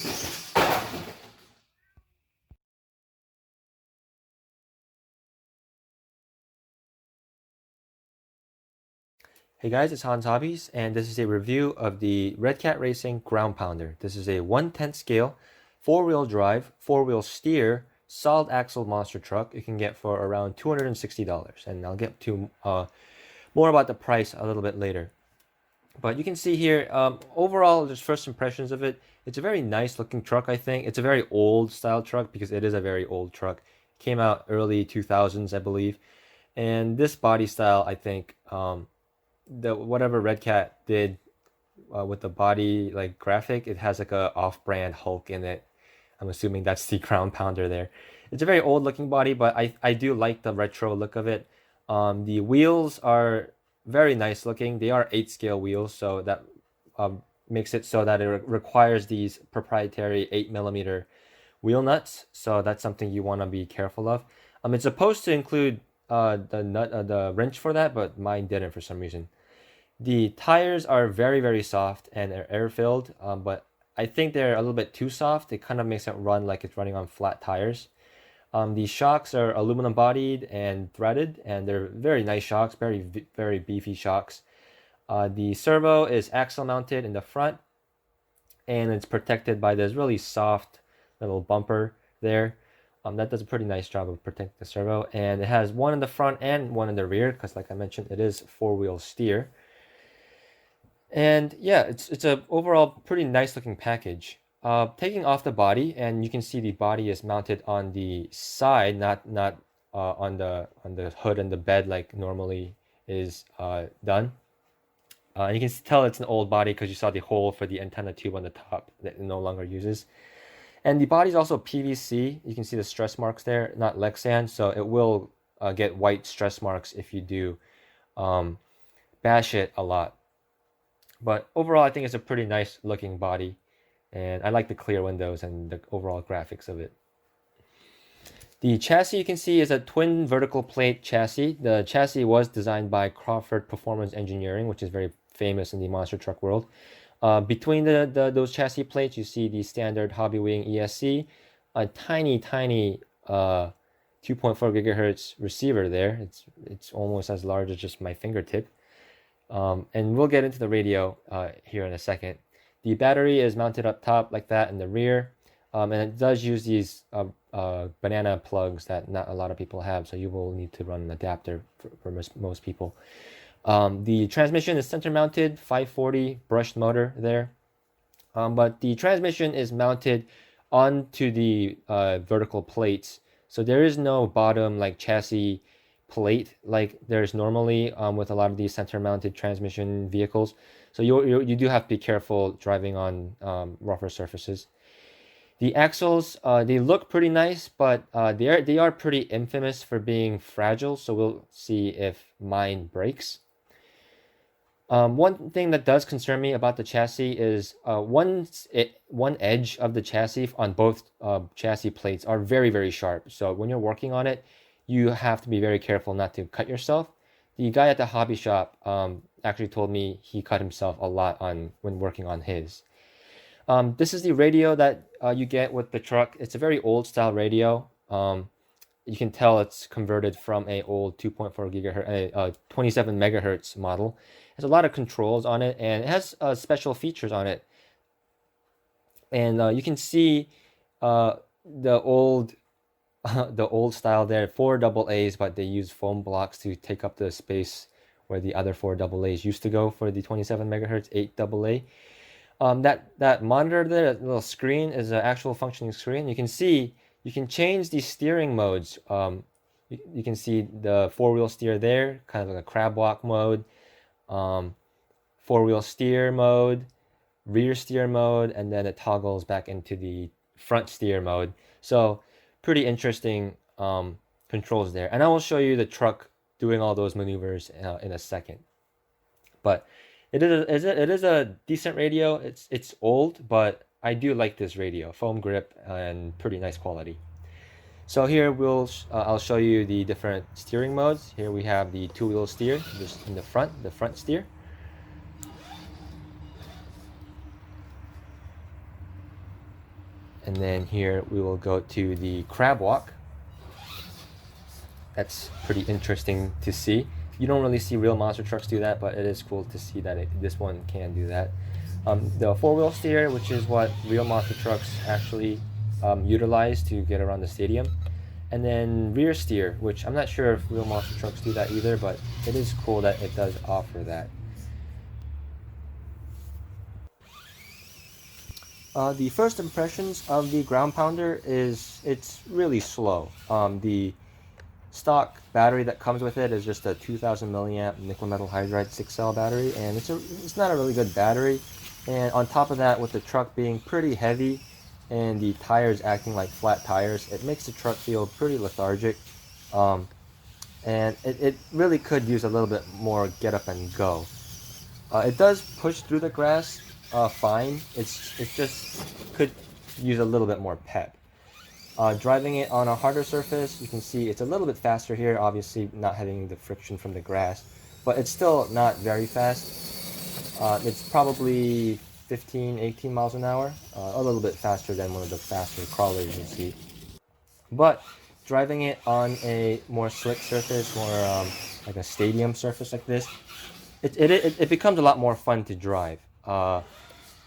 Hey guys, it's Hans Hobbies, and this is a review of the Redcat Racing Ground Pounder. This is a 1/10 scale, 4-wheel drive, 4-wheel steer, solid axle monster truck you can get for around $260. And I'll get to more about the price a little bit later. But you can see here, overall, just first impressions of it, it's a very nice looking truck, I think. It's a very old style truck because it is a very old truck. Came out early 2000s, I believe. And this body style, I think, the whatever Redcat did with the body like graphic, it has like a off-brand Hulk in it. I'm assuming that's the ground pounder there. It's a very old looking body, but I do like the retro look of it. The wheels are very nice looking. They are 8 scale wheels, so that makes it so that it requires these proprietary 8mm wheel nuts. So that's something you want to be careful of. It's supposed to include the wrench for that, but mine didn't for some reason. The tires are very, very soft and they're air filled, but I think they're a little bit too soft. It kind of makes it run like it's running on flat tires. The shocks are aluminum bodied and threaded, and they're very nice shocks, very beefy shocks. The servo is axle mounted in the front, and it's protected by this really soft little bumper there. That does a pretty nice job of protecting the servo, and it has one in the front and one in the rear because, like I mentioned, it is 4-wheel steer. And yeah, it's a overall pretty nice looking package. Taking off the body, and you can see the body is mounted on the side, not on the hood and the bed like normally is done. And you can tell it's an old body because you saw the hole for the antenna tube on the top that it no longer uses. And the body is also PVC. You can see the stress marks there, not Lexan, so it will get white stress marks if you do bash it a lot. But overall, I think it's a pretty nice looking body, and I like the clear windows and the overall graphics of it. The chassis you can see is a twin vertical plate chassis. The chassis was designed by Crawford Performance Engineering, which is very famous in the monster truck world. Between those chassis plates, you see the standard Hobbywing ESC, a tiny 2.4 gigahertz receiver there. It's almost as large as just my fingertip. And we'll get into the radio here in a second. The battery is mounted up top like that in the rear, and it does use these banana plugs that not a lot of people have, so you will need to run an adapter for most people. The transmission is center mounted, 540 brushed motor there, but the transmission is mounted onto the vertical plates, so there is no bottom like chassis plate like there's normally with a lot of these center mounted transmission vehicles. So you do have to be careful driving on rougher surfaces. The axles, they look pretty nice, but they are pretty infamous for being fragile, so we'll see if mine breaks. One thing that does concern me about the chassis is one edge of the chassis on both chassis plates are very, very sharp. So when you're working on it, you have to be very careful not to cut yourself. The guy at the hobby shop actually told me he cut himself a lot when working on his. This is the radio that you get with the truck. It's a very old style radio. You can tell it's converted from a old 2.4 gigahertz, 27 megahertz model. It has a lot of controls on it, and it has special features on it. And you can see the old style there, 4 AA's, but they use foam blocks to take up the space where the other 4 AA's used to go for the 27 megahertz 8 AA. That monitor there, that little screen, is an actual functioning screen. You can see you can change the steering modes. You can see the 4-wheel steer there, kind of like a crab walk mode, 4-wheel steer mode, rear steer mode, and then it toggles back into the front steer mode. So pretty interesting controls there. And I will show you the truck doing all those maneuvers in a second. But it is a decent radio. It's old, but I do like this radio. Foam grip and pretty nice quality. So here I'll show you the different steering modes. Here we have the 2-wheel steer, just in the front steer. And then here we will go to the crab walk. That's pretty interesting to see. You don't really see real monster trucks do that, but it is cool to see that this one can do that. The four-wheel steer, which is what real monster trucks actually utilize to get around the stadium. And then rear steer, which I'm not sure if real monster trucks do that either, but it is cool that it does offer that. The first impressions of the ground pounder is it's really slow. The stock battery that comes with it is just a 2000 milliamp nickel metal hydride 6-cell battery, and it's not a really good battery. And on top of that, with the truck being pretty heavy and the tires acting like flat tires, it makes the truck feel pretty lethargic. And it really could use a little bit more get up and go. It does push through the grass fine. It just could use a little bit more pep. Driving it on a harder surface, you can see it's a little bit faster here, obviously not having the friction from the grass, but it's still not very fast. It's probably 15, 18 miles an hour, a little bit faster than one of the faster crawlers you see. But driving it on a more slick surface, more like a stadium surface like this, it becomes a lot more fun to drive.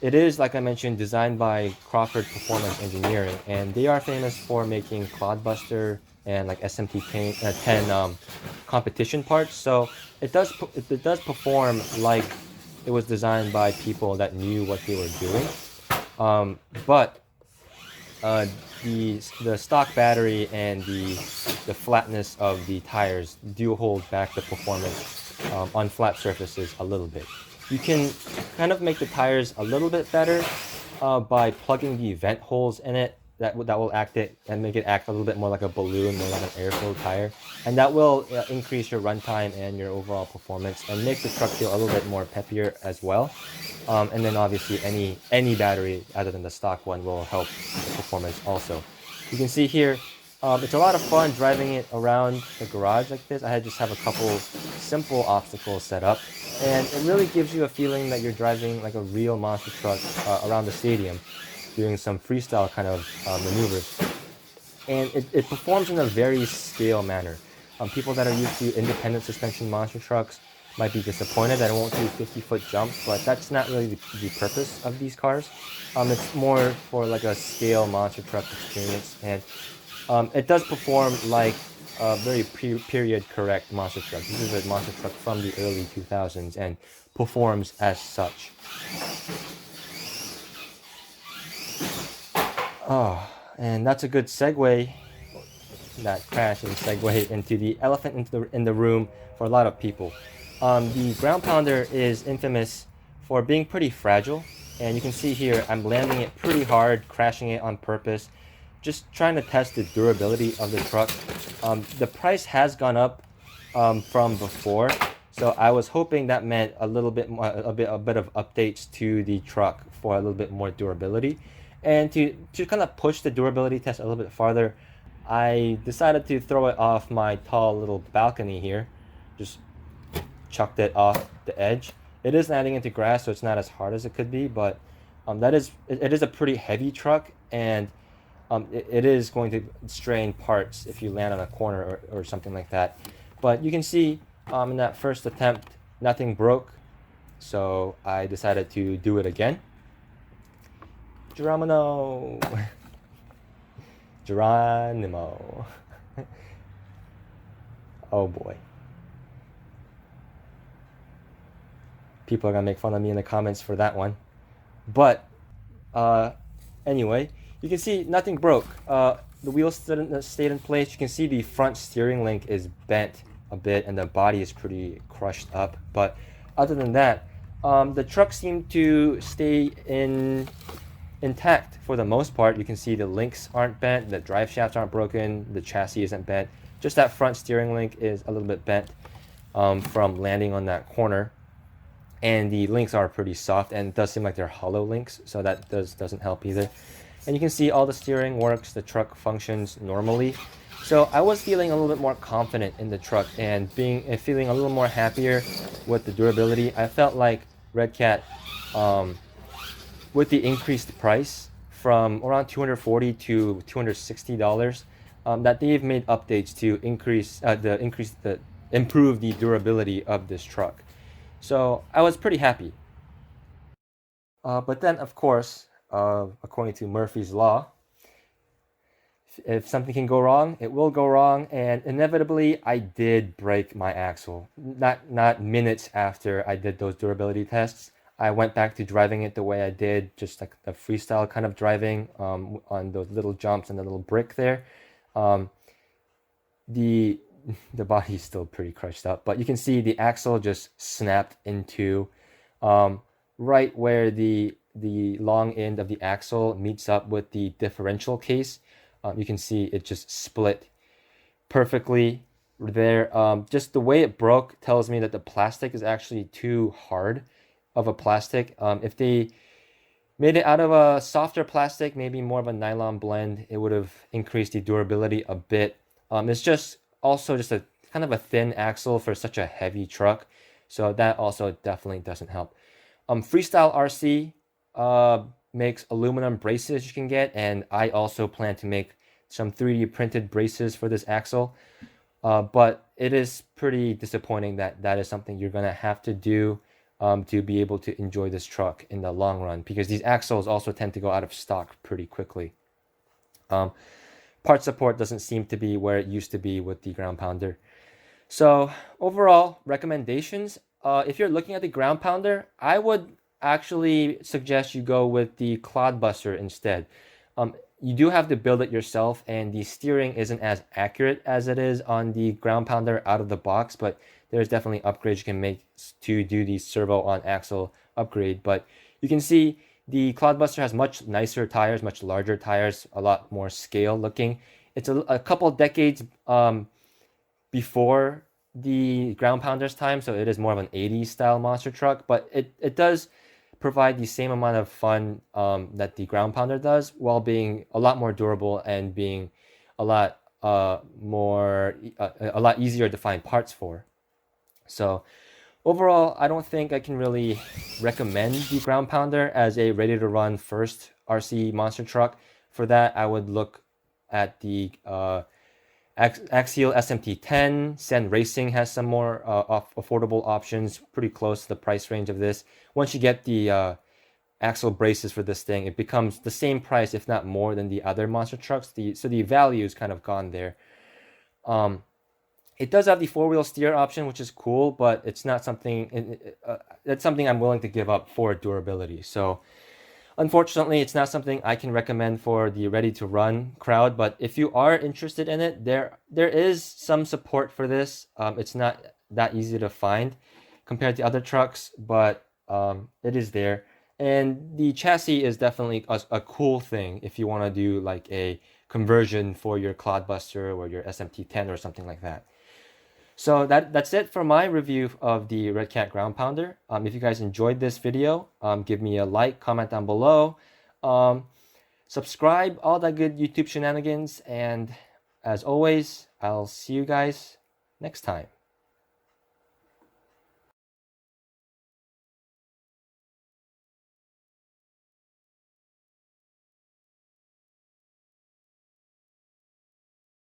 It is, like I mentioned, designed by Crawford Performance Engineering, and they are famous for making Clodbuster and like SMT10 competition parts. So it does perform like it was designed by people that knew what they were doing. But the stock battery and the flatness of the tires do hold back the performance on flat surfaces a little bit. You can kind of make the tires a little bit better by plugging the vent holes in it. That will act it and make it act a little bit more like a balloon, more like an airflow tire, and that will increase your runtime and your overall performance and make the truck feel a little bit more peppier as well. And then obviously any battery other than the stock one will help the performance also. You can see here, it's a lot of fun driving it around the garage like this. I just have a couple simple obstacles set up, and it really gives you a feeling that you're driving like a real monster truck around the stadium, doing some freestyle kind of maneuvers. And it performs in a very scale manner. People that are used to independent suspension monster trucks might be disappointed that it won't do 50-foot jumps, but that's not really the purpose of these cars. It's more for like a scale monster truck experience, and it does perform like a very period correct monster truck. This is a monster truck from the early 2000s and performs as such. Oh, and that's a good segue, that crashing segue into the elephant in the room for a lot of people. The ground pounder is infamous for being pretty fragile, and you can see here I'm landing it pretty hard, crashing it on purpose, just trying to test the durability of the truck. The price has gone up from before, so I was hoping that meant a bit of updates to the truck for a little bit more durability. And to kind of push the durability test a little bit farther, I decided to throw it off my tall little balcony here. Just chucked it off the edge. It is landing into grass, so it's not as hard as it could be, but it is a pretty heavy truck, and it is going to strain parts if you land on a corner or something like that. But you can see in that first attempt, nothing broke, so I decided to do it again. Geronimo. Geronimo. Oh boy. People are gonna make fun of me in the comments for that one. But anyway, you can see nothing broke. The wheels stayed in place. You can see the front steering link is bent a bit and the body is pretty crushed up. But other than that, the truck seemed to stay intact for the most part. You can see the links aren't bent, the drive shafts aren't broken, the chassis isn't bent. Just that front steering link is a little bit bent from landing on that corner. And the links are pretty soft, and it does seem like they're hollow links, so that doesn't help either. And you can see all the steering works, the truck functions normally. So I was feeling a little bit more confident in the truck and feeling a little more happier with the durability. I felt like Redcat, with the increased price from around $240 to $260, that they've made updates to improve the durability of this truck. So I was pretty happy. But then, of course, according to Murphy's Law, if something can go wrong, it will go wrong. And inevitably, I did break my axle. Not minutes after I did those durability tests. I went back to driving it the way I did, just like the freestyle kind of driving on those little jumps and the little brick there. Um, the the body's still pretty crushed up, but you can see the axle just snapped into right where the long end of the axle meets up with the differential case. You can see it just split perfectly there. Just the way it broke tells me that the plastic is actually too hard of a plastic. If they made it out of a softer plastic, maybe more of a nylon blend, it would have increased the durability a bit. It's just also just a kind of a thin axle for such a heavy truck, so that also definitely doesn't help. Freestyle RC makes aluminum braces you can get, and I also plan to make some 3D printed braces for this axle. But it is pretty disappointing that that is something you're gonna have to do to be able to enjoy this truck in the long run, because these axles also tend to go out of stock pretty quickly. Part support doesn't seem to be where it used to be with the ground pounder. So overall recommendations, if you're looking at the ground pounder, I would actually suggest you go with the Clodbuster instead. You do have to build it yourself, and the steering isn't as accurate as it is on the ground pounder out of the box, but there's definitely upgrades you can make to do the servo on axle upgrade. But you can see the Clodbuster has much nicer tires, much larger tires, a lot more scale looking. It's a couple decades before the ground pounder's time, so it is more of an 80s style monster truck, but it does provide the same amount of fun that the ground pounder does, while being a lot more durable and being a lot a lot easier to find parts for. So overall, I don't think I can really recommend the ground pounder as a ready to run first RC monster truck. For that, I would look at the Axial SMT10. Sen Racing has some more affordable options, pretty close to the price range of this. Once you get the axle braces for this thing, it becomes the same price, if not more, than the other monster trucks. So the value is kind of gone there. It does have the four-wheel steer option, which is cool, but it's not something. That's something I'm willing to give up for durability. So unfortunately, it's not something I can recommend for the ready-to-run crowd, but if you are interested in it, there is some support for this. It's not that easy to find compared to other trucks, but it is there. And the chassis is definitely a cool thing if you want to do like a conversion for your Clodbuster or your SMT10 or something like that. So that's it for my review of the Redcat ground pounder. If you guys enjoyed this video, give me a like, comment down below, subscribe, all that good YouTube shenanigans, and as always, I'll see you guys next time.